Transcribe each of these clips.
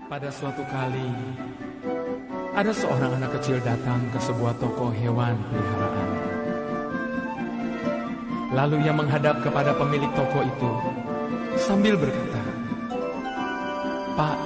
Pada suatu kali, ada seorang anak kecil datang ke sebuah toko hewan peliharaan. Lalu ia menghadap kepada pemilik toko itu sambil berkata, "Pak,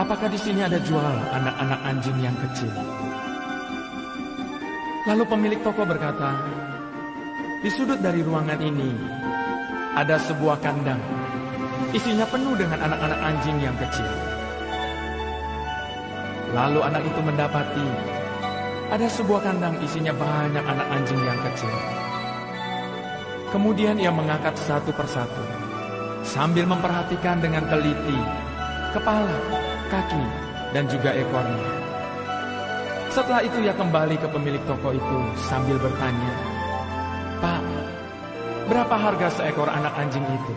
apakah di sini ada jual anak-anak anjing yang kecil?" Lalu pemilik toko berkata, "Di sudut dari ruangan ini ada sebuah kandang, isinya penuh dengan anak-anak anjing yang kecil." Lalu anak itu mendapati ada sebuah kandang isinya banyak anak anjing yang kecil. Kemudian ia mengangkat satu persatu sambil memperhatikan dengan teliti kepala, kaki, dan juga ekornya. Setelah itu ia kembali ke pemilik toko itu sambil bertanya, "Pak, berapa harga seekor anak anjing itu?"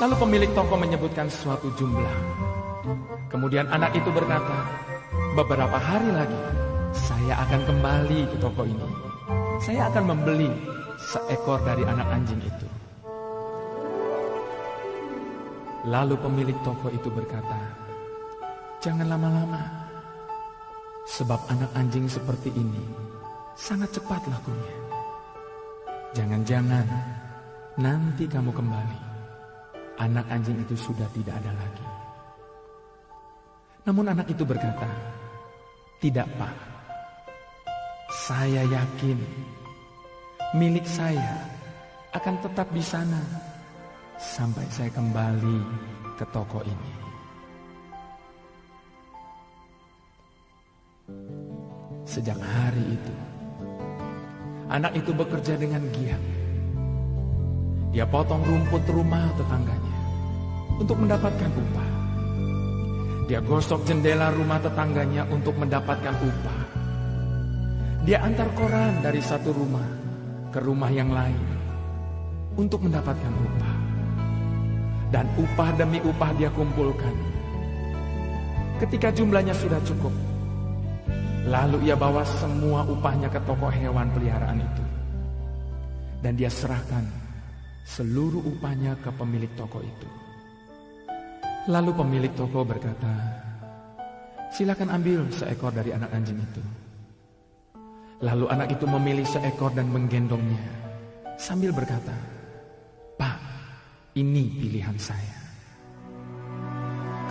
Lalu pemilik toko menyebutkan suatu jumlah. Kemudian anak itu berkata, "Beberapa hari lagi saya akan kembali ke toko ini. Saya akan membeli seekor dari anak anjing itu." Lalu pemilik toko itu berkata, "Jangan lama-lama, sebab anak anjing seperti ini sangat cepat lakunya. Jangan-jangan nanti kamu kembali, anak anjing itu sudah tidak ada lagi." Namun anak itu berkata, "Tidak, Pak. Saya yakin milik saya akan tetap di sana sampai saya kembali ke toko ini." Sejak hari itu, anak itu bekerja dengan giat. Dia potong rumput rumah tetangganya untuk mendapatkan upah. Dia gosok jendela rumah tetangganya untuk mendapatkan upah. Dia antar koran dari satu rumah ke rumah yang lain untuk mendapatkan upah. Dan upah demi upah dia kumpulkan. Ketika jumlahnya sudah cukup, lalu ia bawa semua upahnya ke toko hewan peliharaan itu. Dan dia serahkan seluruh upahnya ke pemilik toko itu. Lalu pemilik toko berkata, "Silakan ambil seekor dari anak anjing itu." Lalu anak itu memilih seekor dan menggendongnya sambil berkata, "Pak, ini pilihan saya."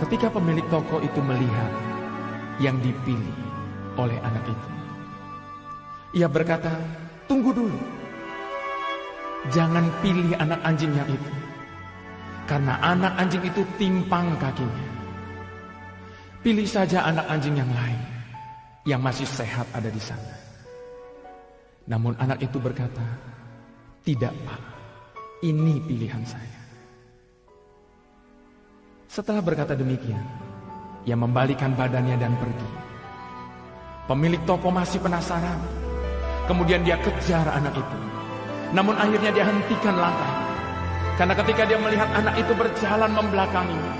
Ketika pemilik toko itu melihat yang dipilih oleh anak itu, ia berkata, "Tunggu dulu. Jangan pilih anak anjing yang itu. Karena anak anjing itu timpang kakinya. Pilih saja anak anjing yang lain yang masih sehat ada di sana." Namun anak itu berkata, "Tidak, Pak. Ini pilihan saya." Setelah berkata demikian, ia membalikan badannya dan pergi. Pemilik toko masih penasaran. Kemudian dia kejar anak itu. Namun akhirnya dia hentikan langkah. Karena ketika dia melihat anak itu berjalan membelakanginya,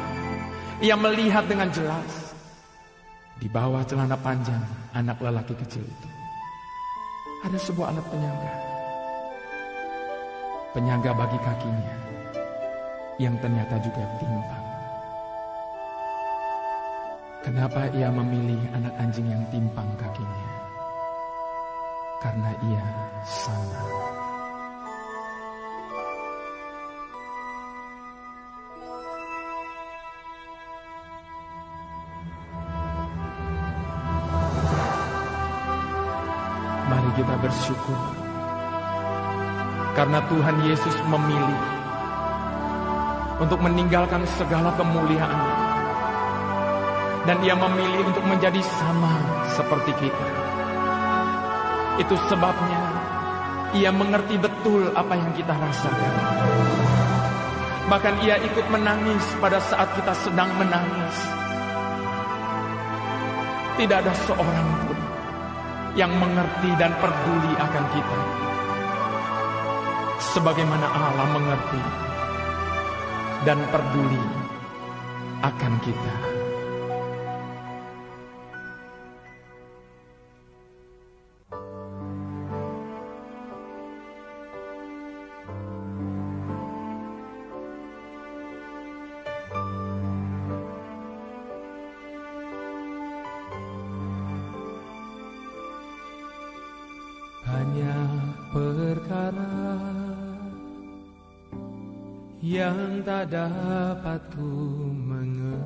ia melihat dengan jelas di bawah celana panjang anak lelaki kecil itu ada sebuah alat penyangga. Penyangga bagi kakinya yang ternyata juga timpang. Kenapa ia memilih anak anjing yang timpang kakinya? Karena ia sama. Mari kita bersyukur karena Tuhan Yesus memilih untuk meninggalkan segala kemuliaan-Nya, dan Ia memilih untuk menjadi sama seperti kita. Itu sebabnya Ia mengerti betul apa yang kita rasakan. Bahkan Ia ikut menangis pada saat kita sedang menangis. Tidak ada seorang pun yang mengerti dan peduli akan kita sebagaimana Allah mengerti dan peduli akan kita. yang tak dapat ku mengerti.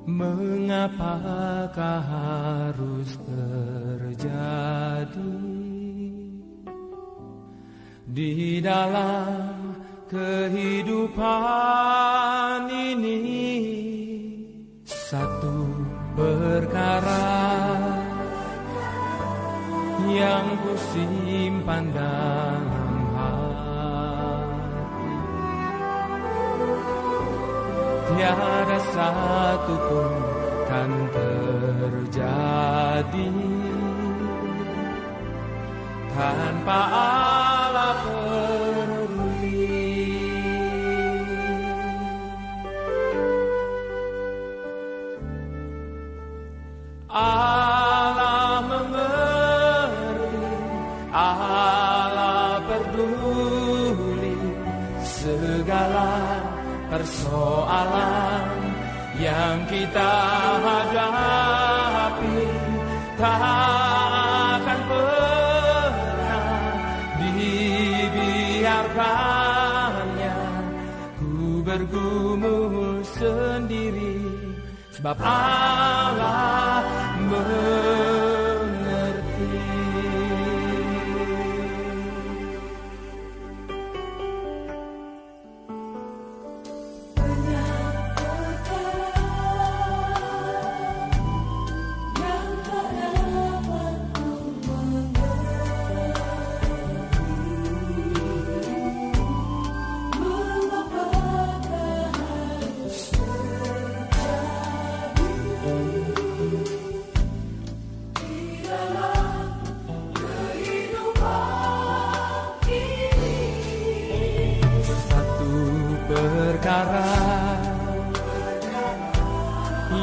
Mengapakah harus terjadi di dalam kehidupan ini? Satu perkara yang ku simpan dalam hati, tiada satu pun kan terjadi tanpa Allah peduli. Allah mengerti, Allah peduli segala persoalan yang kita hadapi. Tak akan pernah dibiarkannya ku bergumul sendiri, sebab Allah mengerti.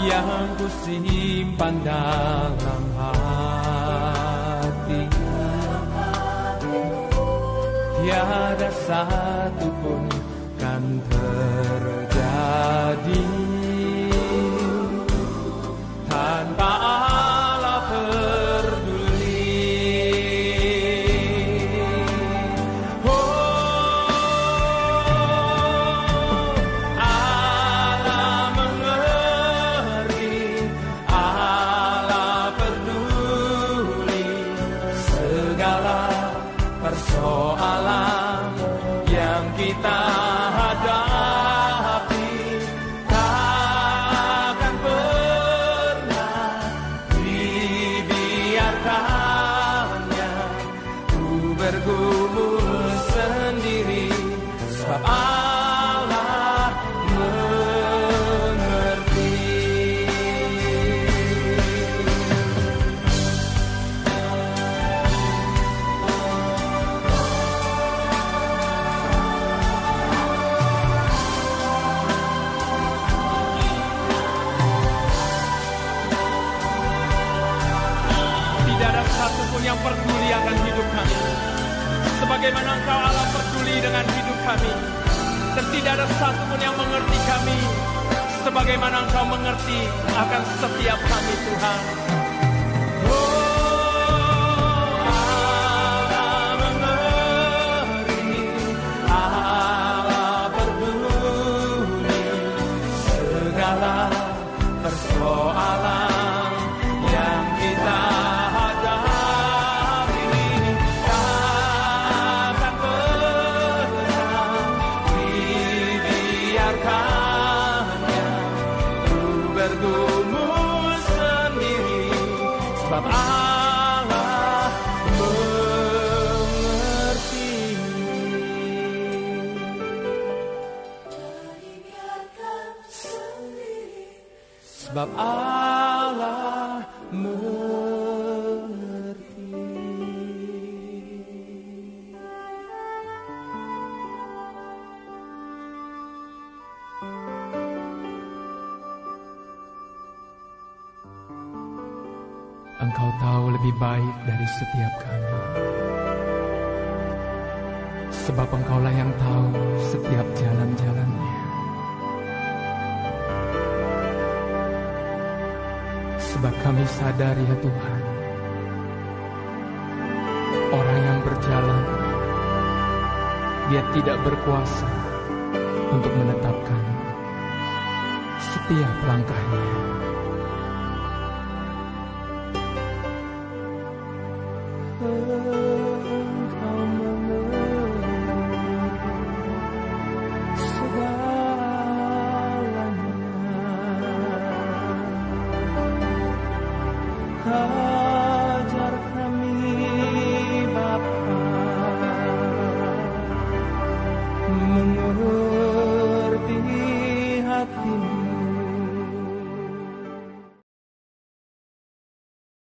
Yang ku simpan dalam hati, tiada satu pun kan terjadi tanpa Allah peduli. Persoalan yang kita hadapi takkan pernah dibiarkannya ku bergumul sendiri, sebab Allah mengerti. Satupun yang peduli akan hidup kami, sebagaimana Engkau Allah peduli dengan hidup kami. Dan tidak ada satupun yang mengerti kami, sebagaimana Engkau mengerti akan setiap kami, Tuhan. Allah mengerti, Allah peduli segala persoalan yang kita bergumul sendiri, sebab Allah mengerti. Sebab Allah mengerti. Engkau tahu lebih baik dari setiap kami, sebab Engkaulah yang tahu setiap jalan-jalannya. Sebab kami sadar ya Tuhan, orang yang berjalan dia tidak berkuasa untuk menetapkan setiap langkahnya.